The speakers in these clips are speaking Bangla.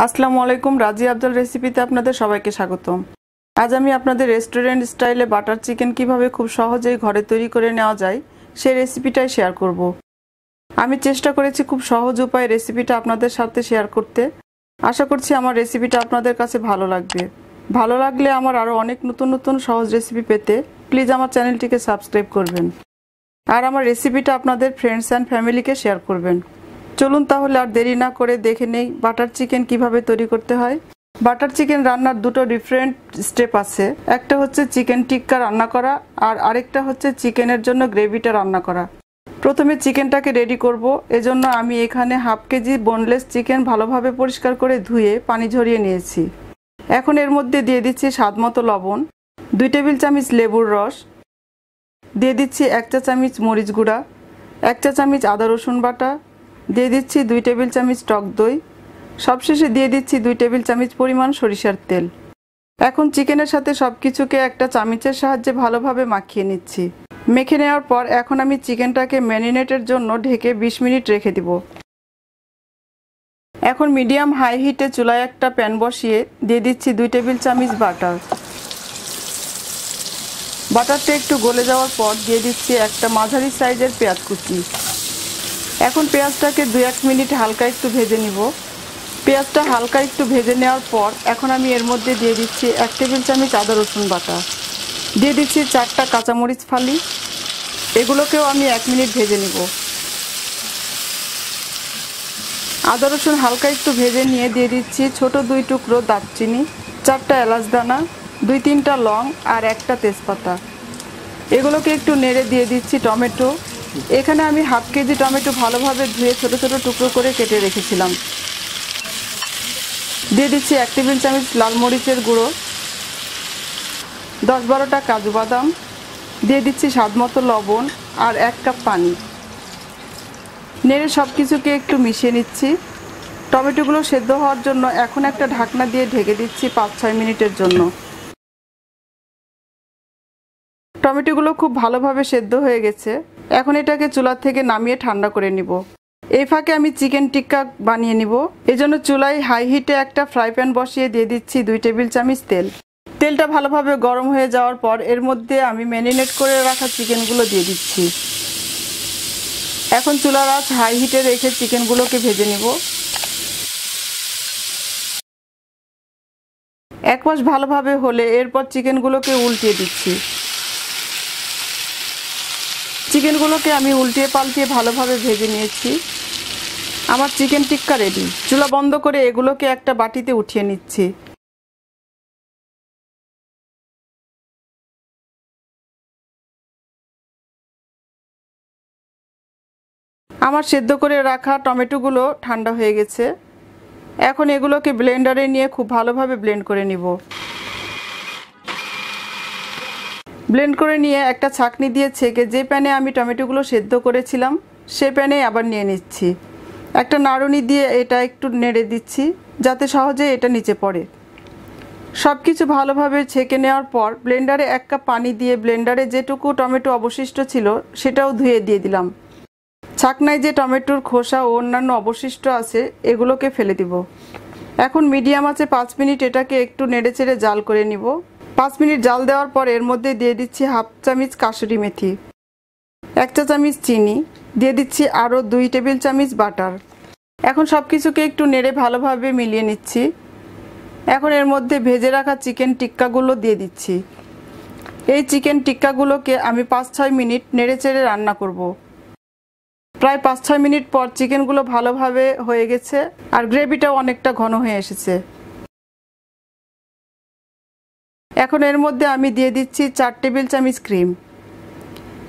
আসসালামু আলাইকুম, রাজিয়া আব্দুল রেসিপিতে আপনাদের সবাইকে স্বাগতম। আজ আমি আপনাদের রেস্টুরেন্ট স্টাইলে বাটার চিকেন কিভাবে খুব সহজেই ঘরে তৈরি করে নেওয়া যায় সেই রেসিপিটাই শেয়ার করব। আমি চেষ্টা করেছি খুব সহজ উপায়ে রেসিপিটা আপনাদের সাথে শেয়ার করতে। আশা করছি আমার রেসিপিটা আপনাদের কাছে ভালো লাগবে। ভালো লাগলে আমার আরও অনেক নতুন নতুন সহজ রেসিপি পেতে প্লিজ আমার চ্যানেলটিকে সাবস্ক্রাইব করবেন আর আমার রেসিপিটা আপনাদের ফ্রেন্ডস অ্যান্ড ফ্যামিলিকে শেয়ার করবেন। চলুন তাহলে আর দেরি না করে দেখে নেই বাটার চিকেন কিভাবে তৈরি করতে হয়। বাটার চিকেন রান্নার দুটো ডিফারেন্ট স্টেপ আছে। একটা হচ্ছে চিকেন টিক্কা রান্না করা আর আরেকটা হচ্ছে চিকেনের জন্য গ্রেভিটা রান্না করা। প্রথমে চিকেনটাকে রেডি করব। এজন্য আমি এখানে হাফ কেজি বোনলেস চিকেন ভালোভাবে পরিষ্কার করে ধুয়ে পানি ঝরিয়ে নিয়েছি। এখন এর মধ্যে দিয়ে দিচ্ছি স্বাদমতো লবণ, 2 টেবিল চামচ লেবুর রস, দিয়ে দিচ্ছি 1 চা চামচ মরিচ গুঁড়া, 1 চা চামচ আদা রসুন বাটা, দিয়ে দিচ্ছি 2 টেবিল চামচ টক দই, সবশেষে দিয়ে দিচ্ছি 2 টেবিল চামচ পরিমাণ সরিষার তেল। এখন চিকেনের সাথে সব কিছুকে একটা চামচের সাহায্যে ভালোভাবে মাখিয়ে নিচ্ছি। মেখে নেওয়ার পর এখন আমি চিকেনটাকে ম্যারিনেটের জন্য ঢেকে 20 মিনিট রেখে দিব। এখন মিডিয়াম হাই হিটে চুলায় একটা প্যান বসিয়ে দিয়ে দিচ্ছি 2 টেবিল চামচ বাটার। বাটারটা একটু গলে যাওয়ার পর দিয়ে দিচ্ছি একটা মাঝারি সাইজের পেঁয়াজ কুচি। এখন পেঁয়াজটাকে 2-1 মিনিট হালকা একটু ভেজে নিব। পেঁয়াজটা হালকা একটু ভেজে নেওয়ার পর এখন আমি এর মধ্যে দিয়ে দিচ্ছি 1 টেবিল চামচ আদা রসুন বাটা, দিয়ে দিচ্ছি 4টা কাঁচামরিচ ফালি। এগুলোকেও আমি 1 মিনিট ভেজে নিব। আদা রসুন হালকা একটু ভেজে নিয়ে দিয়ে দিচ্ছি ছোট 2 টুকরো দারচিনি, 4টা এলাচ দানা, 2-3টা লং আর 1টা তেজপাতা। এগুলোকে একটু নেড়ে দিয়ে দিচ্ছি টমেটো। এখানে আমি হাফ কেজি টমেটো ভালোভাবে ধুয়ে ছোট ছোট টুকরো করে কেটে রেখেছিলাম। দিয়ে দিচ্ছি 1 টেবিল চামচ লাল মরিচের গুঁড়ো, 10-12টা কাজু বাদাম, দিয়ে দিচ্ছি স্বাদমতো লবণ আর 1 কাপ পানি। নেড়ে সব কিছুকে একটু মিশিয়ে নিচ্ছি। টমেটোগুলো সেদ্ধ হওয়ার জন্য এখন একটা ঢাকনা দিয়ে ঢেকে দিচ্ছি 5-6 মিনিটের জন্য। টমেটোগুলো খুব ভালোভাবে সেদ্ধ হয়ে গেছে। এখন এটাকে চুলা থেকে নামিয়ে ঠান্ডা করে নিব। এই ফাঁকে আমি চিকেন টিক্কা বানিয়ে নিব। এজন্য চুলায় হাই হিটে একটা ফ্রাই প্যান বসিয়ে দিয়ে দিচ্ছি 2 টেবিল চামচ তেল। তেলটা ভালোভাবে গরম হয়ে যাওয়ার পর এর মধ্যে আমি ম্যারিনেট করে রাখা চিকেনগুলো দিয়ে দিচ্ছি। এখন চুলার আঁচ হাই হিটে রেখে চিকেনগুলোকে ভেজে নিব। এক পাশ ভালোভাবে হলে এরপর চিকেনগুলোকে উল্টিয়ে দিচ্ছি। চিকেনগুলোকে আমি উল্টিয়ে পাল্টিয়ে ভালোভাবে ভেজে নিয়েছি। আমার চিকেন টিক্কা রেডি। চুলা বন্ধ করে এগুলোকে একটা বাটিতে উঠিয়ে নিচ্ছি। আমার সেদ্ধ করে রাখা টমেটোগুলো ঠান্ডা হয়ে গেছে। এখন এগুলোকে ব্লেন্ডারে নিয়ে খুব ভালোভাবে ব্লেন্ড করে নিব। ব্লেন্ড করে নিয়ে একটা ছাঁকনি দিয়ে ছেঁকে যে প্যানে আমি টমেটোগুলো সেদ্ধ করেছিলাম সে প্যানে আবার নিয়ে নিচ্ছি। একটা নাড়ুনি দিয়ে এটা একটু নেড়ে দিচ্ছি যাতে সহজে এটা নিচে পড়ে। সব কিছু ভালোভাবে ছেঁকে নেওয়ার পর ব্লেন্ডারে 1 কাপ পানি দিয়ে ব্লেন্ডারে যেটুকু টমেটো অবশিষ্ট ছিল সেটাও ধুয়ে দিয়ে দিলাম। ছাঁকনায় যে টমেটোর খোসা ও অন্যান্য অবশিষ্ট আছে এগুলোকে ফেলে দিব। এখন মিডিয়াম আঁচে 5 মিনিট এটাকে একটু নেড়েচেড়ে জাল করে নিব। 5 মিনিট জাল দেওয়ার পর এর মধ্যে দিয়ে দিচ্ছি হাফ চামচ কাসুরি মেথি, 1 চা চামচ চিনি, দিয়ে দিচ্ছি আরও 2 টেবিল চামচ বাটার। এখন সব কিছুকে একটু নেড়ে ভালোভাবে মিলিয়ে নিচ্ছি। এখন এর মধ্যে ভেজে রাখা চিকেন টিক্কাগুলো দিয়ে দিচ্ছি। এই চিকেন টিক্কাগুলোকে আমি 5-6 মিনিট নেড়েচেড়ে রান্না করব। প্রায় 5-6 মিনিট পর চিকেনগুলো ভালোভাবে হয়ে গেছে আর গ্রেভিটাও অনেকটা ঘন হয়ে এসেছে। এখন এর মধ্যে আমি দিয়ে দিচ্ছি 4 টেবিল চামচ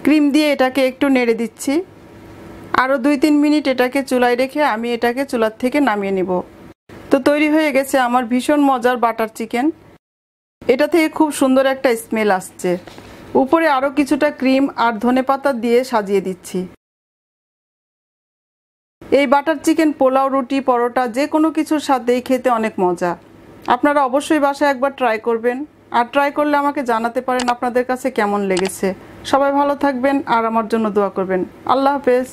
ক্রিম দিয়ে এটাকে একটু নেড়ে দিচ্ছি। আরও 2-3 মিনিট এটাকে চুলায় রেখে আমি এটাকে চুলার থেকে নামিয়ে নিব। তো তৈরি হয়ে গেছে আমার ভীষণ মজার বাটার চিকেন। এটা থেকে খুব সুন্দর একটা স্মেল আসছে। উপরে আরও কিছুটা ক্রিম আর ধনেপাতা দিয়ে সাজিয়ে দিচ্ছি। এই বাটার চিকেন পোলাও, রুটি, পরোটা যে কোনো কিছুর সাথেই খেতে অনেক মজা। আপনারা অবশ্যই বাসায় একবার ট্রাই করবেন আর ট্রাই করলে আমাকে জানাতে পারেন আপনাদের কাছে কেমন লেগেছে। সবাই ভালো থাকবেন আর আমার জন্য দোয়া করবেন। আল্লাহ হাফেজ।